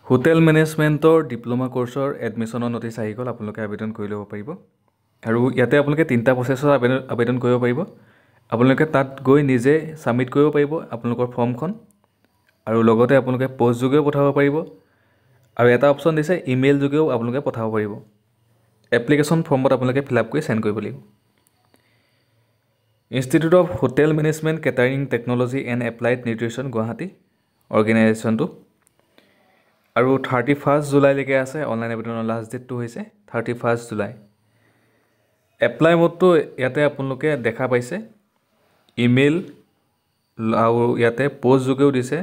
Hotel মেনেজমেণ্টৰ diploma কোৰ্চৰ এডমিশ্যনৰ notice আহি গ'ল। আপোনালোকে আবেদন কৰি ল'ব পাৰিব আৰু ইয়াতে আপোনালোকে 3টা প্ৰচেছত আবেদন কৰিব পাৰিব। আপোনালোকে তাত গৈ নিজে ছাবমিট কৰিব পাৰিব আপোনালোকৰ ফৰ্মখন আৰু লগতে আপোনালোকে পোষ্ট যোগেও পঠাব পাৰিব আৰু এটা অপশ্যন দিছে ইমেইল যোগেও আপোনালোকে পঠাব পাৰিব। এপ্লিকেশ্যন ফৰ্মত আপোনালোকে ফিল আপ কৰি চেণ্ড কৰিব লাগিব। Institute of hotel management catering technology and applied nutrition Guwahati অৰ্গেনাইজেশ্যনটো আৰু 31 জুলাইলৈকে আছে। অনলাইন আবেদনৰ লাষ্ট ডেটটো হৈছে 31 জুলাই। এপ্লাই মোডটো ইয়াতে আপোনালোকে দেখা পাইছে, ইমেইল আৰু ইয়াতে পোষ্ট যোগেও দিছে।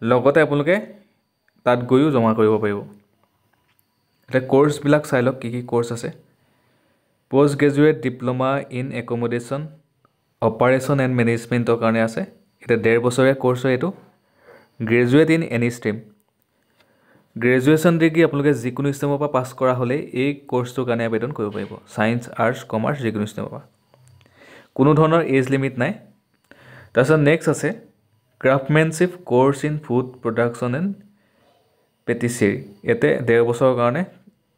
লগতে আপোনালোকে তাত গৈও জমা কৰিব পাৰিব। এতিয়া কোৰ্চবিলাক চাই লওক কি কি কোৰ্চ আছে। Post graduate diploma in accommodation operation and মেনেজমেণ্টৰ কাৰণে আছে। এতিয়া 1.5 বছৰীয়া কোৰ্চ হয় এইটো। Graduate in any stream, graduation degree আপোনালোকে যিকোনো ষ্ট্ৰীমৰ পৰা পাছ কৰা হ'লেই এই কোৰ্চটোৰ কাৰণে আবেদন কৰিব পাৰিব। ছায়েন্স, আৰ্টছ, কমাৰ্চ যিকোনো ষ্ট্ৰীমৰ পৰা, কোনো ধৰণৰ এজ লিমিট নাই। তাৰপিছত নেক্সট আছে craftsmanship course in food production and patisserie. ইয়াতে 1.5 বছৰৰ কাৰণে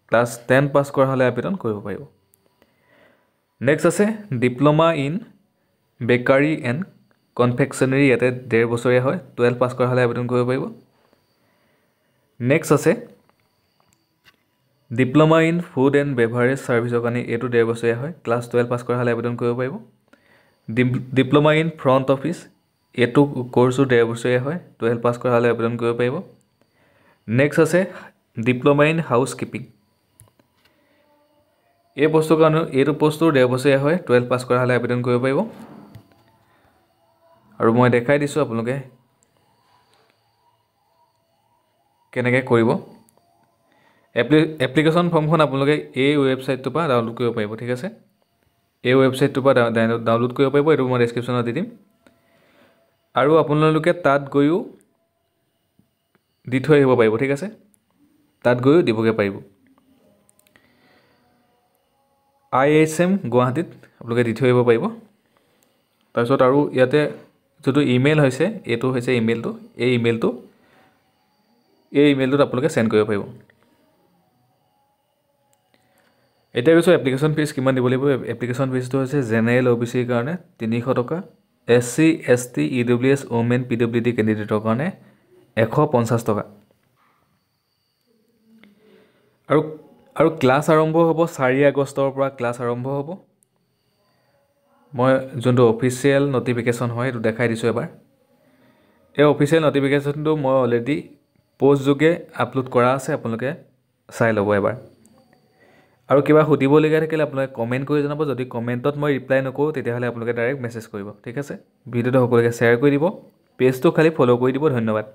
ক্লাছ 10 পাছ কৰা হ'লে আবেদন কৰিব পাৰিব। নেক্সট আছে ডিপ্ল'মা ইন বেকাৰী এণ্ড কনফেকশ্যনাৰী। ইয়াতে 1.5 বছৰীয়া হয়, 12 পাছ কৰা হ'লে আবেদন কৰিব পাৰিব। নেক্সট আছে diploma in food and beverage ছাৰ্ভিচৰ কাৰণে, এইটো 1.5 বছৰীয়া হয়, ক্লাছ 12 পাছ কৰা হ'লে আবেদন কৰিব পাৰিব। ডিপ্ল'মা ইন ফ্ৰণ্ট অফিচ, এইটো কোৰ্চো 1.5 বছৰীয়া হয়, 12 পাছ কৰা হ'লে আবেদন কৰিব পাৰিব। নেক্সট আছে ডিপ্ল'মা ইন হাউচ কিপিং, এই পোষ্টটোৰ কাৰণে এইটো পোষ্টটো 1.5 বছৰীয়া হয়, 12 পাছ কৰা হ'লে আবেদন কৰিব পাৰিব। আৰু মই দেখাই দিছোঁ আপোনালোকে কেনেকৈ কৰিব। এপ্লিকেশ্যন ফৰ্মখন আপোনালোকে এই ৱেবছাইটটোৰ পৰা ডাউনলোড কৰিব পাৰিব। ঠিক আছে, এই ৱেবছাইটটোৰ পৰা ডাউনলোড কৰিব পাৰিব, এইটো মই ডেছক্ৰিপশ্যনত দি দিম। আৰু আপোনালোকে তাত গৈও দি থৈ আহিব পাৰিব। ঠিক আছে, তাত গৈও দিবগৈ পাৰিব। IHM গুৱাহাটীত আপোনালোকে দি থৈ আহিব পাৰিব। তাৰপিছত আৰু ইয়াতে যিটো ইমেইল হৈছে, এইটো হৈছে ইমেইলটো, এই ইমেইলটোত আপোনালোকে চেণ্ড কৰিব পাৰিব। এতিয়া কৈছোঁ এপ্লিকেশ্যন ফিজ কিমান দিব লাগিব। এপ্লিকেশ্যন ফিজটো হৈছে জেনেৰেল OBC ৰ কাৰণে 300 টকা, SC ST EWS women PWD কেণ্ডিডেটৰ কাৰণে 150 টকা। আৰু ক্লাছ আৰম্ভ হ'ব 4 আগষ্টৰ পৰা ক্লাছ আৰম্ভ হ'ব। মই যোনটো অফিচিয়েল ন'টিফিকেশ্যন হয় সেইটো দেখাই দিছোঁ এবাৰ। এই অফিচিয়েল ন'টিফিকেশ্যনটো মই অলৰেডি পোষ্ট যোগে আপলোড কৰা আছে, আপোনালোকে চাই ল'ব এবাৰ। আৰু কিবা সুধিবলগীয়া থাকিলে আপোনালোকে কমেণ্ট কৰি জনাব। যদি কমেণ্টত মই ৰিপ্লাই নকৰোঁ তেতিয়াহ'লে আপোনালোকে ডাইৰেক্ট মেছেজ কৰিব। ঠিক আছে, ভিডিঅ'টো সকলোকে শ্বেয়াৰ কৰি দিব, পেজটো খালি ফ'ল' কৰি দিব। ধন্যবাদ।